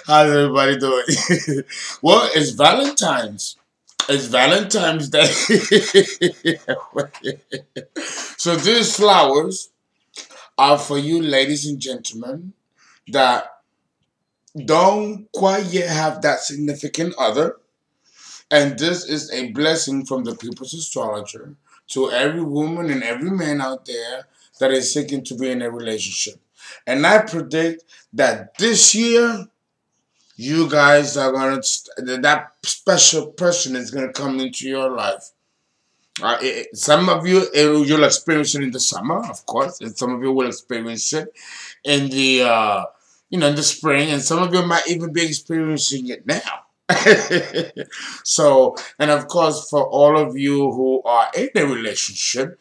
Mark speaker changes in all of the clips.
Speaker 1: How's everybody doing? Well, it's Valentine's. It's Valentine's Day. So these flowers are for you, ladies and gentlemen, that don't quite yet have that significant other. And this is a blessing from the People's Astrologer to every woman and every man out there that is seeking to be in a relationship. And I predict that this year, you guys are going to, that special person is going to come into your life. Some of you, you'll experience it in the summer, of course, and some of you will experience it in the, in the spring, and some of you might even be experiencing it now. So, and of course, for all of you who are in a relationship,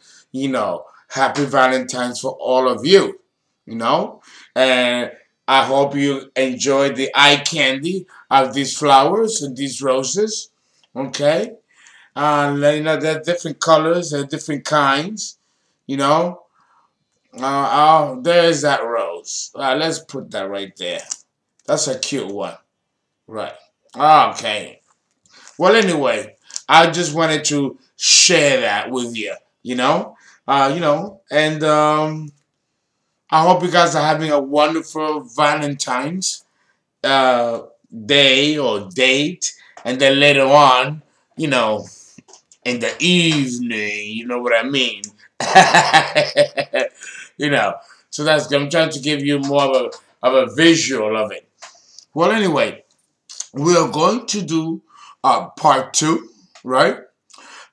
Speaker 1: happy Valentine's for all of you, and I hope you enjoy the eye candy of these flowers and these roses, okay? There are different colors and different kinds, you know. Oh, there's that rose. Let's put that right there. That's a cute one. Right. Okay. Well, anyway, I just wanted to share that with you, and I hope you guys are having a wonderful Valentine's uh, day or date, and then later on, you know, in the evening, you know what I mean? you know, so I'm trying to give you more of a visual of it. Well, anyway, we are going to do part two, right,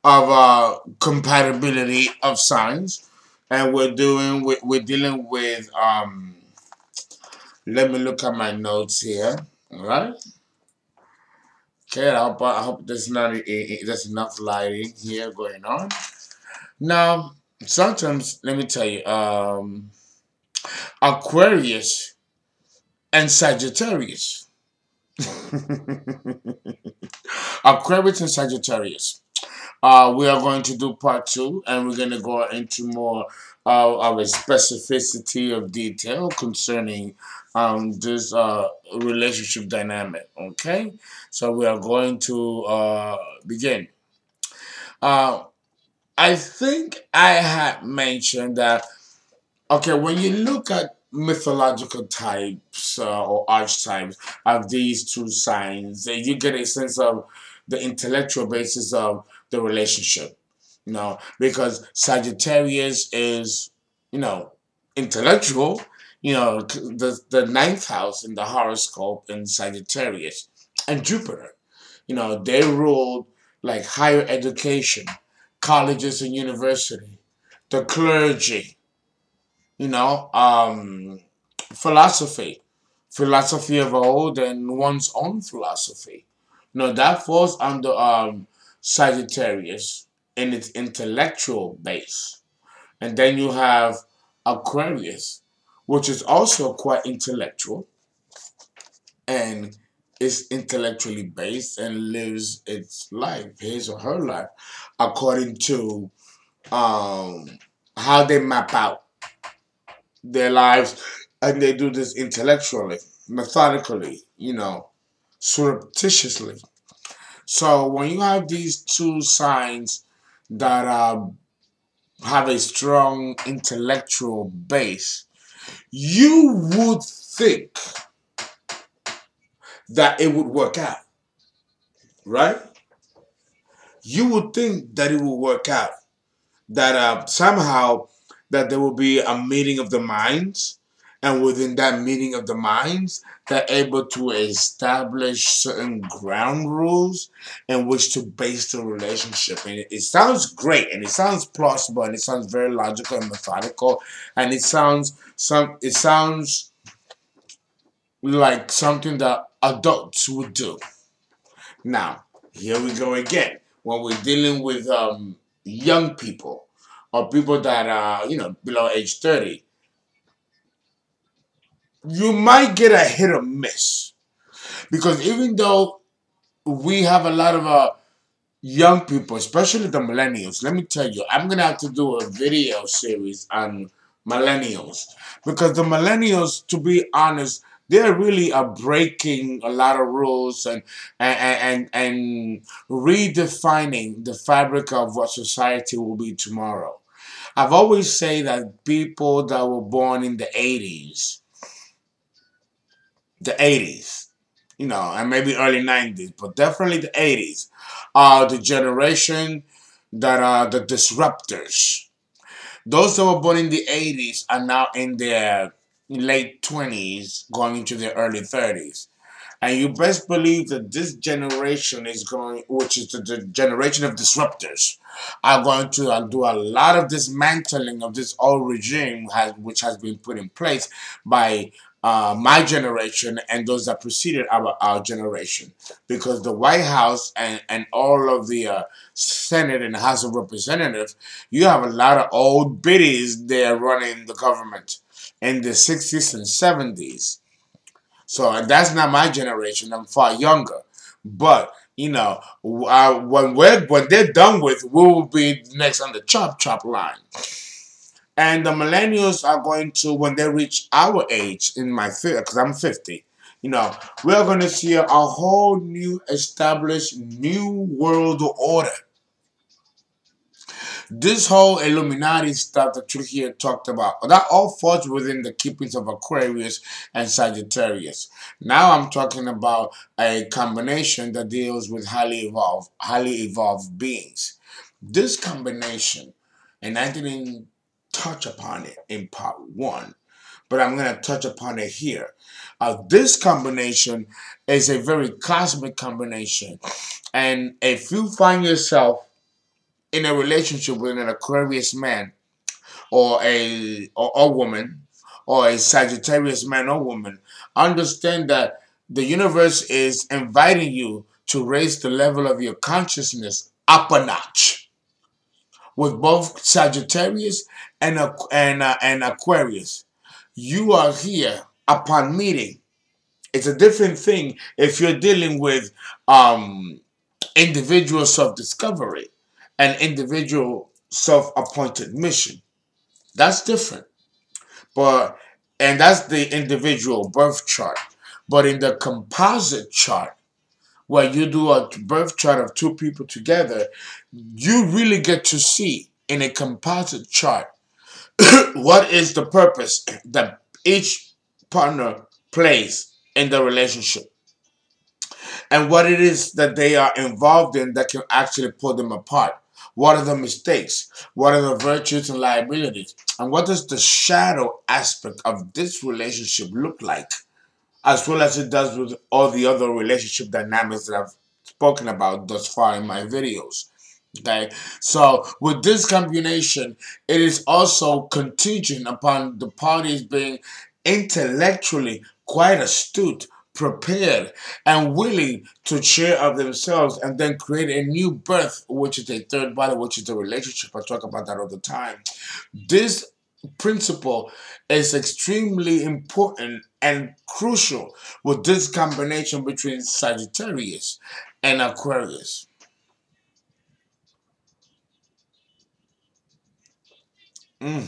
Speaker 1: of compatibility of signs, and we're dealing with Let me look at my notes here. All right. Okay. I hope there's enough lighting here going on. Now, sometimes let me tell you, Aquarius and Sagittarius. Aquarius and Sagittarius. We are going to do part two, and we're going to go into more of a specificity of detail concerning this relationship dynamic. Okay, so we are going to begin. Uh, I think I had mentioned that. Okay, when you look at mythological types or archetypes of these two signs, you get a sense of the intellectual basis of the relationship. Because Sagittarius is, intellectual. The ninth house in the horoscope in Sagittarius and Jupiter. They ruled like higher education, colleges and university, the clergy, you know, um, philosophy of old and one's own philosophy. That falls under Sagittarius in its intellectual base. And then you have Aquarius, which is also quite intellectual and is intellectually based and lives its life, his or her life, according to um, how they map out their lives, and they do this intellectually, methodically, surreptitiously. So when you have these two signs that have a strong intellectual base, you would think that it would work out, right? You would think that it would work out, that somehow that there will be a meeting of the minds, and within that meeting of the minds, they're able to establish certain ground rules in which to base the relationship. And it sounds great, and it sounds plausible, and it sounds very logical and methodical, and it sounds like something that adults would do. Now, here we go again. When we're dealing with young people or people that are, below age 30, you might get a hit or miss. Because even though we have a lot of young people, especially the millennials, let me tell you, I'm gonna have to do a video series on millennials because the millennials, to be honest, they're really breaking a lot of rules and redefining the fabric of what society will be tomorrow. I've always say that people that were born in the 80s, and maybe early 90s, but definitely the 80s, are the generation that are the disruptors. Those that were born in the 80s are now in their late 20s, going into their early 30s. And you best believe that this generation is going, which is the generation of disruptors, are going to do a lot of dismantling of this old regime, which has been put in place by my generation and those that preceded our generation. Because the White House and all of the Senate and House of Representatives, you have a lot of old biddies there running the government in the 60s and 70s. So that's not my generation. I'm far younger. But when they're done with, we will be next on the chop line. And the millennials are going to, when they reach our age, in my because I'm 50, we're going to see a whole new established new world order. This whole Illuminati stuff that you hear talked about, that all falls within the keepings of Aquarius and Sagittarius. Now I'm talking about a combination that deals with highly evolved beings. This combination, and I didn't touch upon it in part one, but I'm going to touch upon it here. This combination is a very cosmic combination. And if you find yourself in a relationship with an Aquarius man or woman, or a Sagittarius man or woman, understand that the universe is inviting you to raise the level of your consciousness up a notch. With both Sagittarius and Aquarius, you are here upon meeting. It's a different thing if you're dealing with individual self-discovery and individual self-appointed mission. That's different. And that's the individual birth chart. But in the composite chart, where you do a birth chart of two people together, you really get to see in a composite chart what is the purpose that each partner plays in the relationship, and what it is that they are involved in that can actually pull them apart. What are the mistakes? What are the virtues and liabilities? And what does the shadow aspect of this relationship look like? As well as it does with all the other relationship dynamics that I've spoken about thus far in my videos. Okay, so with this combination, it is also contingent upon the parties being intellectually quite astute, prepared, and willing to share of themselves and then create a new birth, which is a third body, which is the relationship. I talk about that all the time. This principle is extremely important and crucial with this combination between Sagittarius and Aquarius. Mm.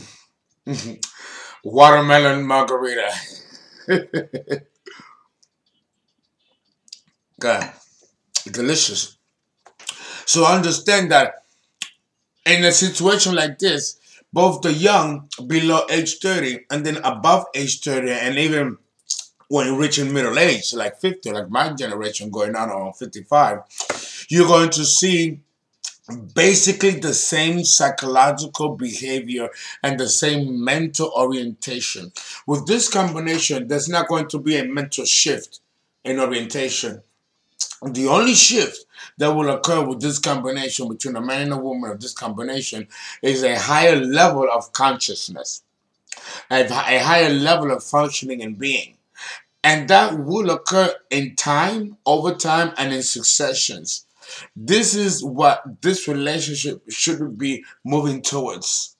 Speaker 1: Watermelon margarita. God, delicious. So understand that in a situation like this, both the young below age 30 and then above age 30, and even when you're reaching middle age, like 50, like my generation going on 55, you're going to see basically the same psychological behavior and the same mental orientation. With this combination, there's not going to be a mental shift in orientation. The only shift that will occur with this combination between a man and a woman of this combination is a higher level of consciousness, a higher level of functioning and being. And that will occur in time, over time, and in successions. This is what this relationship should be moving towards.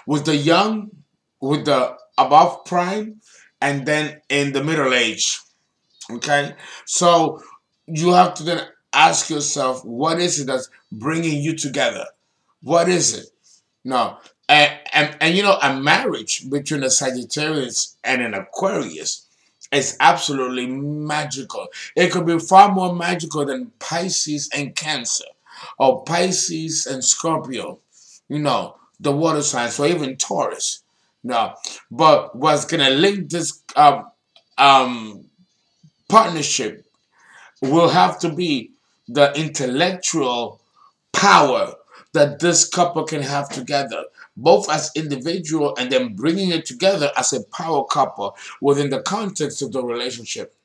Speaker 1: With the young, with the above prime, and then in the middle age. Okay? So you have to then ask yourself, what is it that's bringing you together? What is it? No. And you know, a marriage between a Sagittarius and an Aquarius is absolutely magical. It could be far more magical than Pisces and Cancer, or Pisces and Scorpio, you know, the water signs, or even Taurus. No. But what's going to link this um, partnership will have to be the intellectual power that this couple can have together, both as individual and then bringing it together as a power couple within the context of the relationship.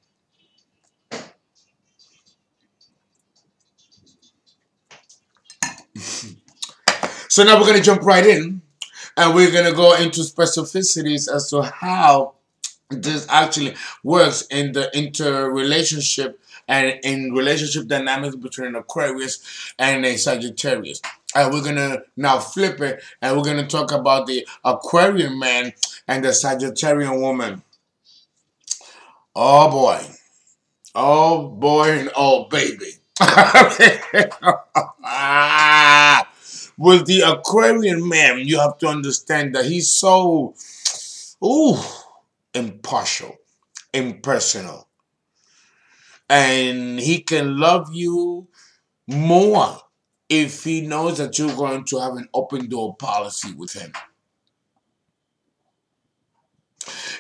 Speaker 1: So now we're going to jump right in, and we're going to go into specificities as to how this actually works in the interrelationship and in relationship dynamics between an Aquarius and a Sagittarius. And we're going to now flip it, and we're going to talk about the Aquarian man and the Sagittarian woman. Oh boy. Oh boy and oh baby. With the Aquarian man, you have to understand that he's so impartial, impersonal. And he can love you more if he knows that you're going to have an open door policy with him.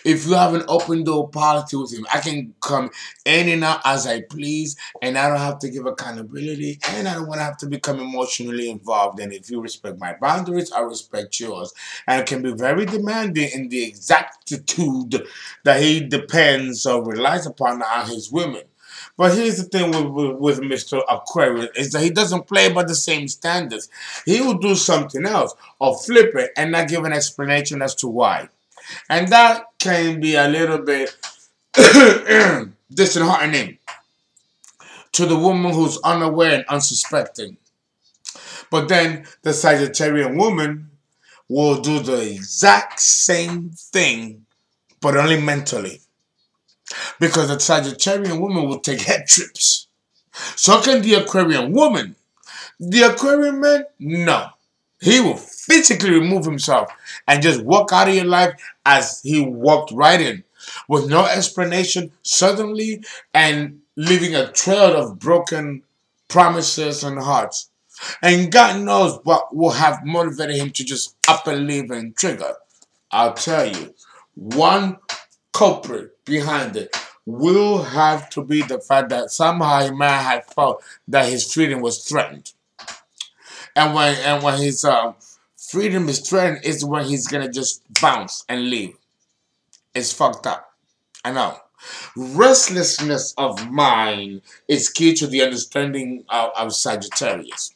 Speaker 1: If you have an open door policy with him, I can come in and out as I please, and I don't have to give accountability, and I don't want to have to become emotionally involved. And if you respect my boundaries, I respect yours. And it can be very demanding in the exactitude that he depends or relies upon on his women. But here's the thing with Mr. Aquarius is that he doesn't play by the same standards. He will do something else or flip it and not give an explanation as to why. And that can be a little bit disheartening to the woman who's unaware and unsuspecting. But then the Sagittarian woman will do the exact same thing, but only mentally. Because the Sagittarian woman will take head trips. So can the Aquarian woman. The Aquarian man, no. He will physically remove himself and just walk out of your life as he walked right in, with no explanation, suddenly, and leaving a trail of broken promises and hearts. And God knows what will have motivated him to just up and leave and trigger. I'll tell you, one culprit behind it will have to be the fact that somehow he might have felt that his freedom was threatened. And when his freedom is threatened is when he's gonna just bounce and leave. It's fucked up. I know. Restlessness of mind is key to the understanding of Sagittarius.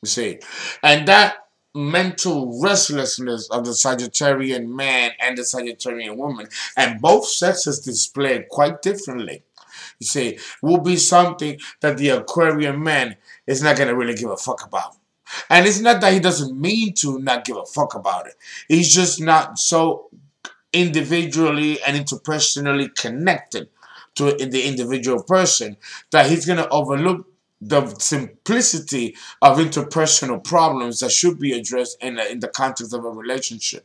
Speaker 1: You see, and that mental restlessness of the Sagittarian man and the Sagittarian woman, and both sexes display it quite differently. You see, will be something that the Aquarian man is not gonna really give a fuck about. And it's not that he doesn't mean to not give a fuck about it. He's just not so individually and interpersonally connected to the individual person that he's going to overlook the simplicity of interpersonal problems that should be addressed in the context of a relationship.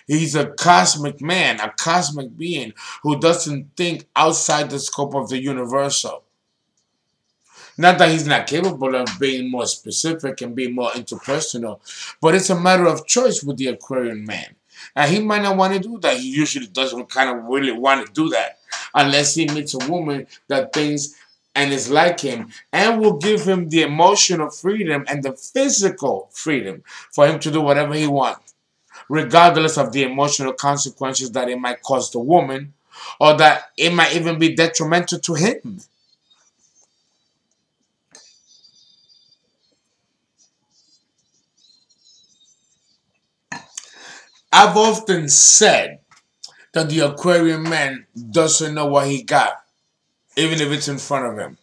Speaker 1: He's a cosmic man, a cosmic being who doesn't think outside the scope of the universal. Not that he's not capable of being more specific and being more interpersonal, but it's a matter of choice with the Aquarian man. And he might not want to do that. He usually doesn't kind of really want to do that unless he meets a woman that thinks and is like him and will give him the emotional freedom and the physical freedom for him to do whatever he wants, regardless of the emotional consequences that it might cause the woman or that it might even be detrimental to him. I've often said that the Aquarian man doesn't know what he got, even if it's in front of him.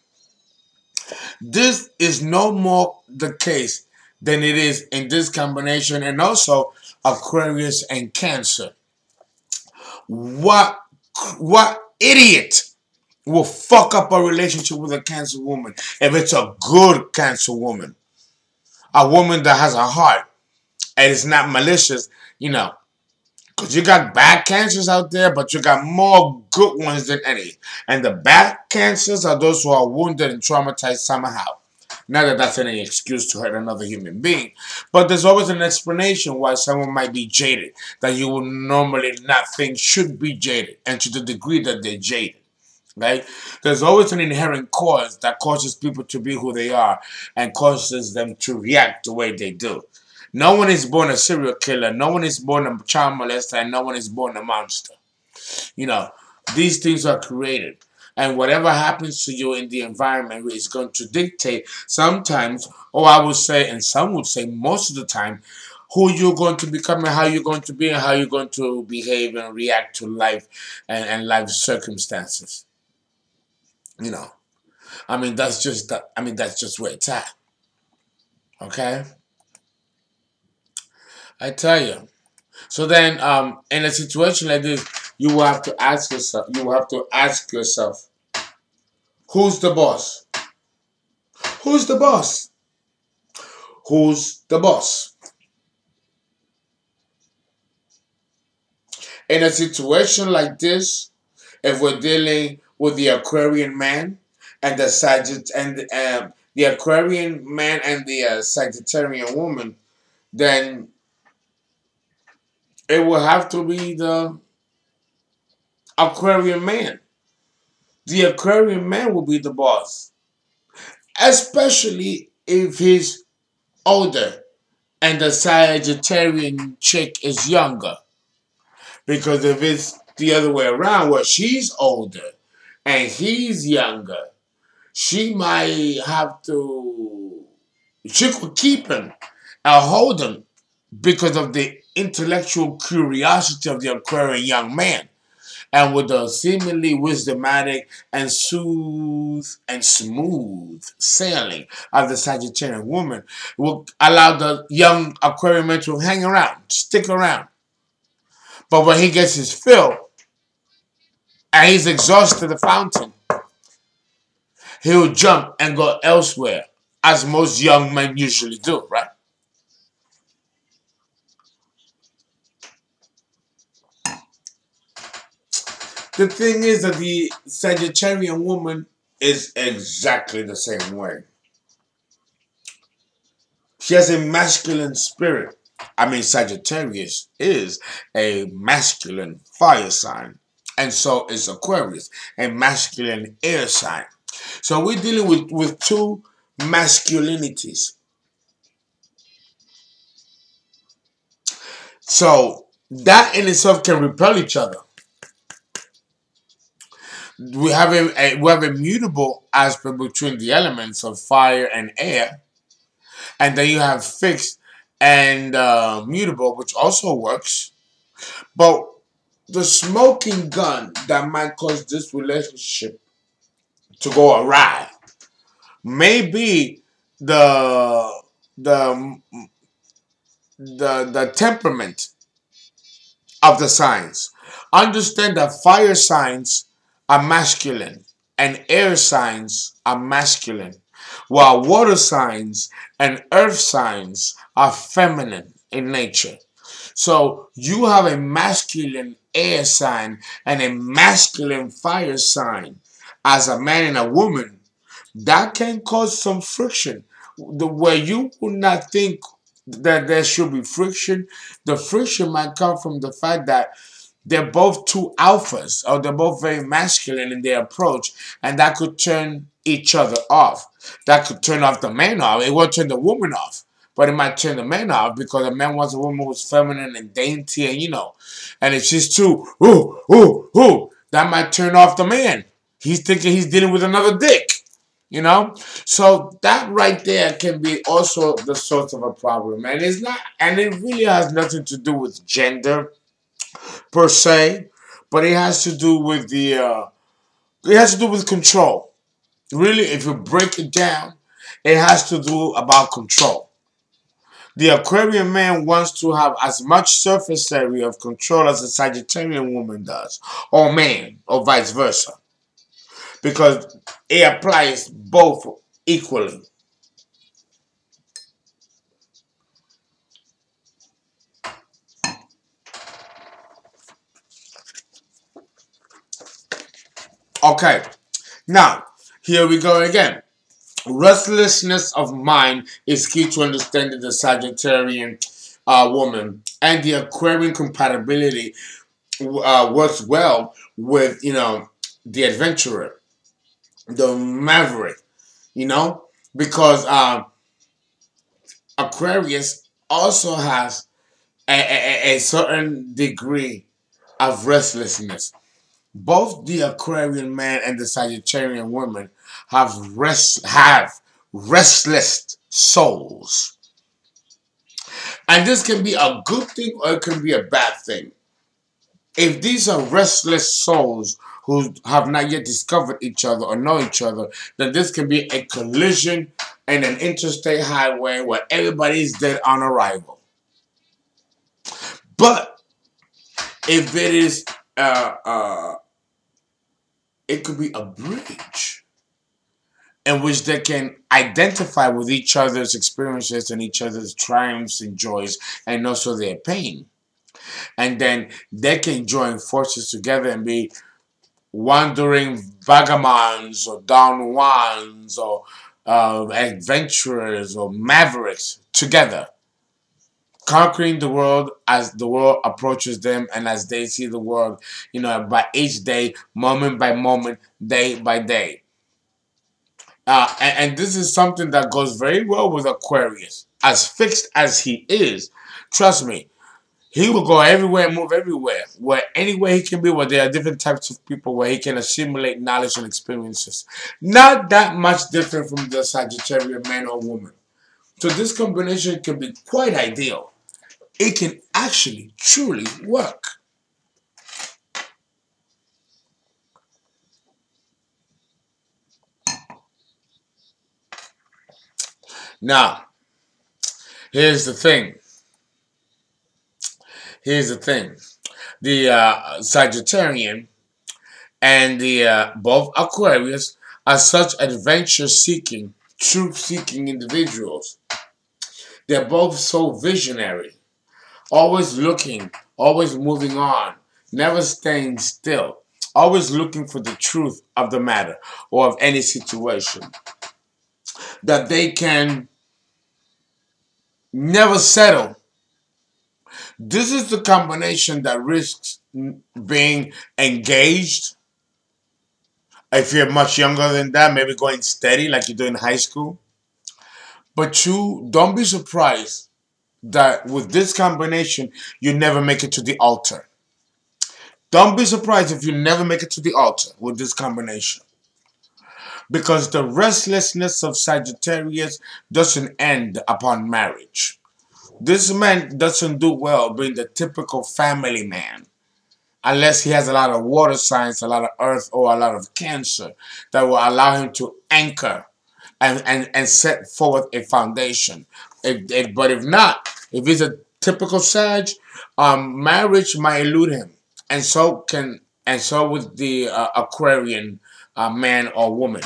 Speaker 1: This is no more the case than it is in this combination and also Aquarius and Cancer. What idiot will fuck up a relationship with a Cancer woman if it's a good Cancer woman. A woman that has a heart and is not malicious, you know. Because you got bad Cancers out there, but you got more good ones than any. And the bad Cancers are those who are wounded and traumatized somehow. Not that that's any excuse to hurt another human being. But there's always an explanation why someone might be jaded that you would normally not think should be jaded. And to the degree that they're jaded. Right? There's always an inherent cause that causes people to be who they are and causes them to react the way they do. No one is born a serial killer. No one is born a child molester. And no one is born a monster. You know, these things are created. And whatever happens to you in the environment is going to dictate sometimes, or I would say, and some would say most of the time, who you're going to become and how you're going to be and how you're going to behave and react to life and life circumstances. You know, I mean, that's just that. I mean, that's just where it's at. Okay, I tell you. So then, in a situation like this, you will have to ask yourself. You will have to ask yourself, who's the boss? Who's the boss? Who's the boss? In a situation like this, if we're dealing with the Aquarian man and the the Aquarian man and the Sagittarian woman, then it will have to be the Aquarian man. The Aquarian man will be the boss, especially if he's older and the Sagittarian chick is younger. Because if it's the other way around, where she's older and he's younger, she might have to, she could keep him and hold him because of the intellectual curiosity of the Aquarian young man. And with the seemingly wisdomatic and soothe and smooth sailing of the Sagittarian woman, will allow the young Aquarian man to hang around, stick around. But when he gets his fill and he's exhausted the fountain, he'll jump and go elsewhere, as most young men usually do, right? The thing is that the Sagittarian woman is exactly the same way. She has a masculine spirit. I mean, Sagittarius is a masculine fire sign. And so is Aquarius, a masculine air sign. So we're dealing with two masculinities. So that in itself can repel each other. We have a mutable aspect between the elements of fire and air. And then you have fixed and mutable, which also works. But the smoking gun that might cause this relationship to go awry may be the the the temperament of the signs. Understand that fire signs are masculine and air signs are masculine, while water signs and earth signs are feminine in nature. So you have a masculine air sign and a masculine fire sign as a man and a woman. That can cause some friction. Where you would not think that there should be friction, the friction might come from the fact that they're both two alphas, or they're both very masculine in their approach, and that could turn each other off. That could turn off the man off. It won't turn the woman off, but it might turn the man off because the man wants a woman who's feminine and dainty, and and if she's too that might turn off the man. He's thinking he's dealing with another dick. So that right there can be also the source of a problem, and it really has nothing to do with gender per se, but it has to do with control. Really, if you break it down, it has to do about control. The Aquarian man wants to have as much surface area of control as a Sagittarian woman does, or man, or vice versa. because it applies both equally. Okay, now here we go again. Restlessness of mind is key to understanding the Sagittarian woman, and the Aquarian compatibility works well with, the adventurer, the maverick, because Aquarius also has a certain degree of restlessness. Both the Aquarian man and the Sagittarian woman have restless souls. And this can be a good thing or it can be a bad thing. If these are restless souls who have not yet discovered each other or know each other, then this can be a collision in an interstate highway where everybody is dead on arrival. But if it is, it could be a bridge in which they can identify with each other's experiences and each other's triumphs and joys and also their pain. And then they can join forces together and be wandering vagabonds or Don Juans or adventurers or mavericks together, conquering the world as the world approaches them and as they see the world, by each day, moment by moment, day by day. And this is something that goes very well with Aquarius. As fixed as he is, trust me, he will go everywhere and move everywhere. Where anywhere he can be, where there are different types of people, where he can assimilate knowledge and experiences. Not that much different from the Sagittarian man or woman. So this combination can be quite ideal. It can actually, truly work. Now, here's the thing. Here's the thing. The Sagittarian and the both Aquarius are such adventure-seeking, truth-seeking individuals. They're both so visionary, always looking, always moving on, never staying still, always looking for the truth of the matter or of any situation. That they can never settle. This is the combination that risks being engaged. If you're much younger than that, maybe going steady like you do in high school. But you don't be surprised that with this combination, you never make it to the altar. Don't be surprised if you never make it to the altar with this combination. Because the restlessness of Sagittarius doesn't end upon marriage. This man doesn't do well being the typical family man. Unless he has a lot of water signs, a lot of earth, or a lot of cancer that will allow him to anchor and set forth a foundation. But if not, if he's a typical Sag, marriage might elude him. And so with the Aquarian man or woman.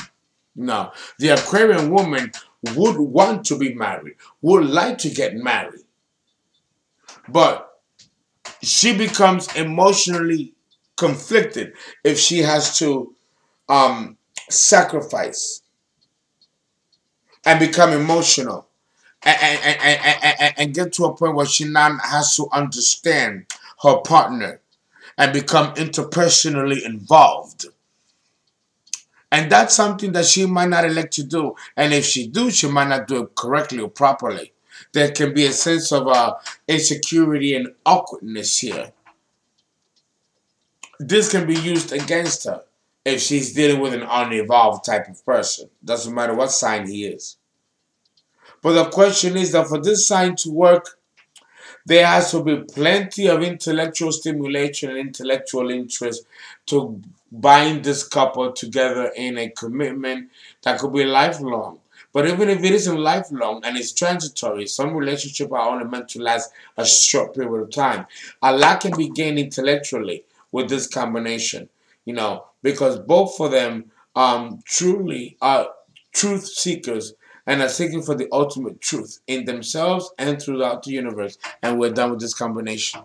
Speaker 1: No, the Aquarian woman would want to be married, would like to get married. But she becomes emotionally conflicted if she has to sacrifice and become emotional and get to a point where she now has to understand her partner and become interpersonally involved. And that's something that she might not elect to do. And if she do, she might not do it correctly or properly. There can be a sense of insecurity and awkwardness here. This can be used against her if she's dealing with an unevolved type of person. Doesn't matter what sign he is. But the question is that for this sign to work, there has to be plenty of intellectual stimulation and intellectual interest to bind this couple together in a commitment that could be lifelong. But even if it isn't lifelong and it's transitory, some relationships are only meant to last a short period of time. A lot can be gained intellectually with this combination, because both of them truly are truth seekers and are seeking for the ultimate truth in themselves and throughout the universe. And we're done with this combination.